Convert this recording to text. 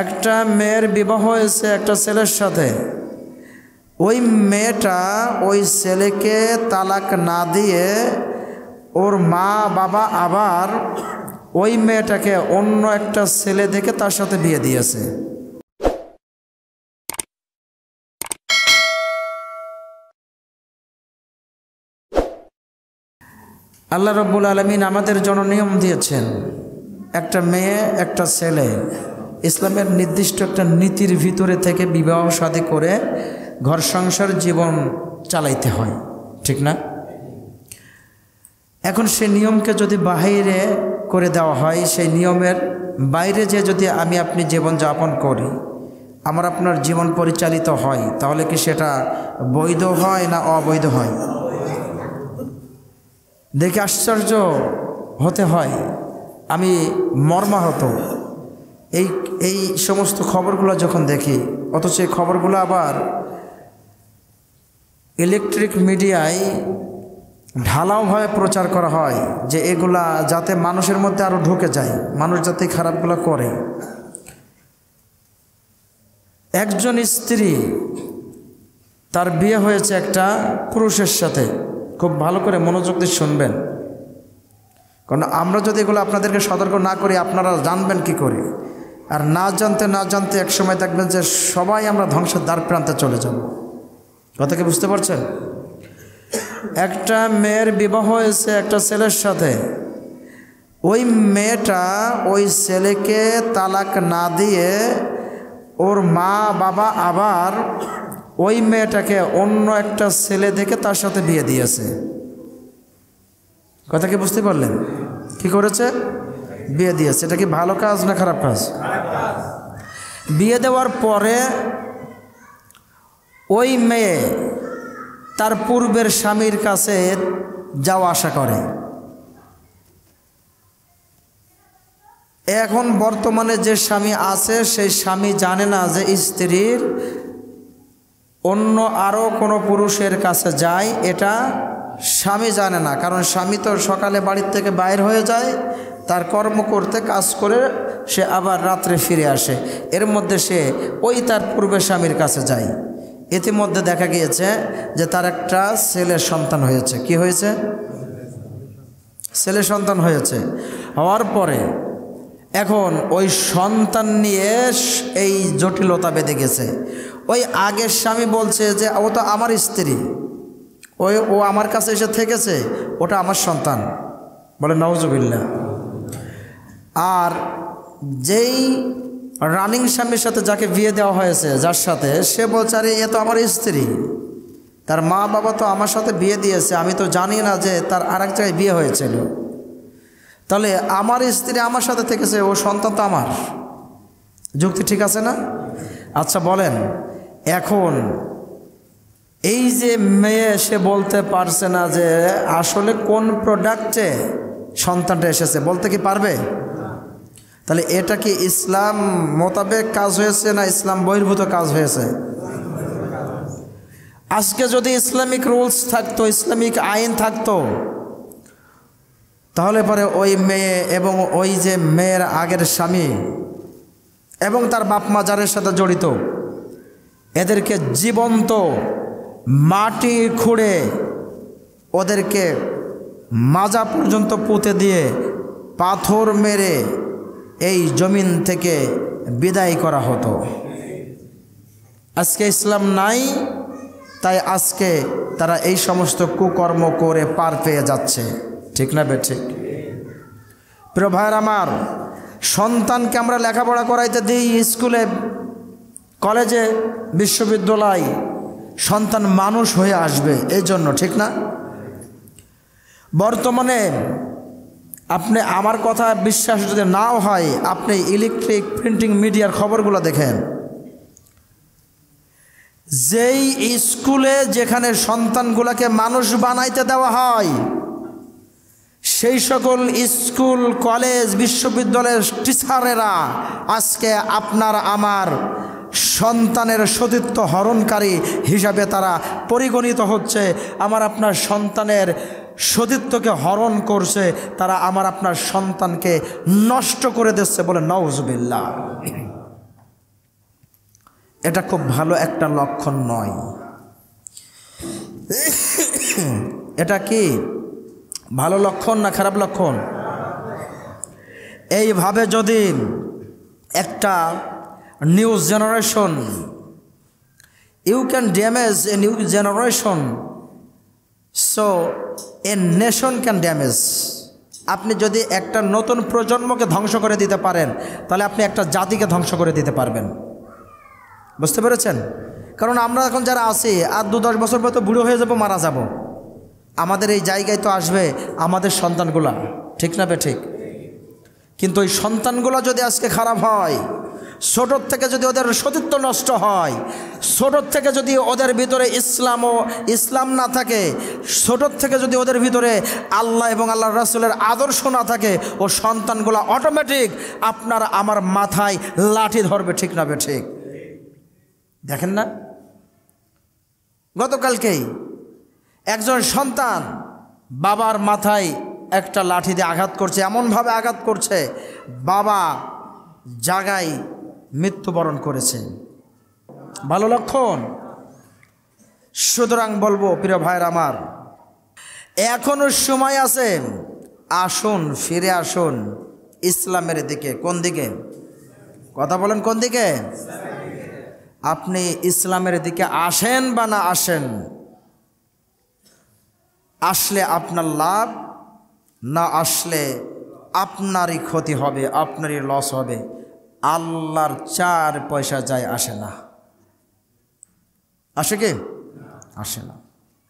একটা মেয়ের বিবাহ হয়েছে একটা ছেলের সাথে, ওই মেয়েটা ওই ছেলেকে তালাক না দিয়ে ওর মা বাবা আবার ওই মেয়েটাকে অন্য একটা ছেলে দেখে তার সাথে বিয়ে দিয়েছে। আল্লাহ রাব্বুল আলামিন আমাদের জন্য নিয়ম দিয়েছেন, একটা মেয়ে একটা ছেলে ইসলামের নির্দিষ্ট একটা নীতির ভিতরে থেকে বিবাহ শাদী করে ঘর সংসার জীবন চালাইতে হয়, ঠিক না? এখন সেই নিয়মকে যদি বাহিরে করে দেওয়া হয়, সেই নিয়মের বাইরে যে যদি আমি আপনি জীবন যাপন করি, আমার আপনার জীবন পরিচালিত হয়, তাহলে কি সেটা বৈধ হয় না অবৈধ হয়? দেখে আশ্চর্য হতে হয়, আমি মর্মাহত এই সমস্ত খবরগুলো যখন দেখি। অথচ এই খবরগুলো আবার ইলেকট্রিক মিডিয়ায় ঢালাওভাবে প্রচার করা হয় যে এগুলা যাতে মানুষের মধ্যে আরও ঢুকে যায়, মানুষ যাতে খারাপগুলো করে। একজন স্ত্রী তার বিয়ে হয়েছে একটা পুরুষের সাথে, খুব ভালো করে মনোযোগ দিয়ে শুনবেন, কারণ আমরা যদি এগুলো আপনাদেরকে সতর্ক না করি আপনারা জানবেন কি করে, আর না জানতে এক সময় দেখবেন যে সবাই আমরা ধ্বংসের দ্বার প্রান্তে চলে যাব। কথা কি বুঝতে পারছেন? একটা মেয়ের বিবাহ হয়েছে একটা ছেলের সাথে, ওই মেয়েটা ওই ছেলেকে তালাক না দিয়ে ওর মা বাবা আবার ওই মেয়েটাকে অন্য একটা ছেলে দেখে তার সাথে বিয়ে দিয়েছে। কথা কি বুঝতে পারলেন? কি করেছে? বিয়ে দিয়েছে। এটা কি ভালো কাজ না খারাপ কাজ? বিয়ে দেওয়ার পরে ওই মেয়ে তার পূর্বের স্বামীর কাছে যাওয়া আসা করে। এখন বর্তমানে যে স্বামী আছে সেই স্বামী জানে না যে স্ত্রীর অন্য আরও কোনো পুরুষের কাছে যায়, এটা স্বামী জানে না। কারণ স্বামী তো সকালে বাড়ির থেকে বাইর হয়ে যায়, তার কর্ম করতে কাজ করে সে আবার রাত্রে ফিরে আসে, এর মধ্যে সে ওই তার পূর্বের স্বামীর কাছে যায়। ইতিমধ্যে দেখা গিয়েছে যে তার একটা ছেলের সন্তান হয়েছে। কি হয়েছে? ছেলে সন্তান হয়েছে। হওয়ার পরে এখন ওই সন্তান নিয়ে এই জটিলতা বেঁধে গেছে। ওই আগের স্বামী বলছে যে ও তো আমার স্ত্রী, ও আমার কাছে এসে থেকেছে, ওটা আমার সন্তান, বলে নাউজুবিল্লাহ। আর যেই রানিং স্বামীর সাথে যাকে বিয়ে দেওয়া হয়েছে, যার সাথে, সে বলছে আরে এ তো আমার স্ত্রী, তার মা বাবা তো আমার সাথে বিয়ে দিয়েছে, আমি তো জানি না যে তার আরেক জায়গায় বিয়ে হয়েছিল, তাহলে আমার স্ত্রী আমার সাথে থেকেছে, ও সন্তান তো আমার। যুক্তি ঠিক আছে না? আচ্ছা বলেন, এখন এই যে মেয়ে সে বলতে পারছে না যে আসলে কোন প্রোডাক্টে সন্তানটা এসেছে, বলতে কি পারবে? তাহলে এটা কি ইসলাম মোতাবেক কাজ হয়েছে না ইসলাম বহির্ভূত কাজ হয়েছে? আজকে যদি ইসলামিক রুলস থাকতো, ইসলামিক আইন থাকতো, তাহলে পরে ওই মেয়ে এবং ওই যে মেয়ের আগের স্বামী এবং তার বাপ মা যাদের সাথে জড়িত, এদেরকে জীবন্ত মাটি খুঁড়ে ওদেরকে মাজা পর্যন্ত পুঁতে দিয়ে পাথর মেরে এই জমিন থেকে বিদায় করা হতো। আজকে ইসলাম নাই, তাই আজকে তারা এই সমস্ত কুকর্ম করে পার পেয়ে যাচ্ছে, ঠিক না বেঠিক? প্রিয় ভাইয়ের আমার, সন্তানকে আমরা লেখাপড়া করাইতে দিই স্কুলে, কলেজে, বিশ্ববিদ্যালয়, সন্তান মানুষ হয়ে আসবে এই জন্য, ঠিক না? বর্তমানে আপনি আমার কথা বিশ্বাস যদি নাও হয়, আপনি ইলেকট্রিক প্রিন্টিং মিডিয়ার খবরগুলো দেখেন। যেই স্কুলে যেখানে সন্তানগুলোকে মানুষ বানাইতে দেওয়া হয়, সেই সকল স্কুল, কলেজ, বিশ্ববিদ্যালয়ের টিচারেরা আজকে আপনার আমার সন্তানের সতীত্ব হরণকারী হিসাবে তারা পরিগণিত হচ্ছে। আমার আপনার সন্তানের সতীত্বকে হরণ করছে, তারা আমার আপনার সন্তানকে নষ্ট করে দিচ্ছে, বলে নাউজুবিল্লাহ। এটা খুব ভালো একটা লক্ষণ নয়। এটা কি ভালো লক্ষণ না খারাপ লক্ষণ? এইভাবে যদি একটা new generation, you can damage a new generation, so a nation can damage. আপনি যদি একটা নতুন প্রজন্মকে ধ্বংস করে দিতে পারেন, তাহলে আপনি একটা জাতিকে ধ্বংস করে দিতে পারবেন। বুঝতে পেরেছেন? কারণ আমরা এখন যারা আছি, আর 2-10 বছর পর তো বুড়ো হয়ে যাব, মারা যাব। আমাদের এই জায়গায় তো আসবে আমাদের সন্তানগুলা, ঠিক না ঠিক? কিন্তু ওই সন্তানগুলো যদি আজকে খারাপ হয়, ছোটোর থেকে যদি ওদের সতীত্ব নষ্ট হয়, ছোটোর থেকে যদি ওদের ভিতরে ইসলাম না থাকে, ছোটোর থেকে যদি ওদের ভিতরে আল্লাহ এবং আল্লাহর রাসূলের আদর্শ না থাকে, ও সন্তানগুলো অটোমেটিক আপনার আমার মাথায় লাঠি ধরবে, ঠিক না ঠিক? দেখেন না, গতকালকেই একজন সন্তান বাবার মাথায় একটা লাঠি দিয়ে আঘাত করছে, এমনভাবে আঘাত করছে বাবা জায়গায় মৃত্যুবরণ করেছে। ভালো লক্ষণ? সুতরাং বলবো প্রিয় ভাইয়ের আমার, এখনো সময় আছে, আসুন ফিরে আসুন ইসলামের দিকে। কোন দিকে? কথা বলেন, কোন দিকে? আপনি ইসলামের দিকে আসেন বা না আসেন, আসলে আপনার লাভ, না আসলে আপনারই ক্ষতি হবে, আপনারই লস হবে। আল্লাহর 4 পয়সা যায় আসে না। আসে কি? আসে না।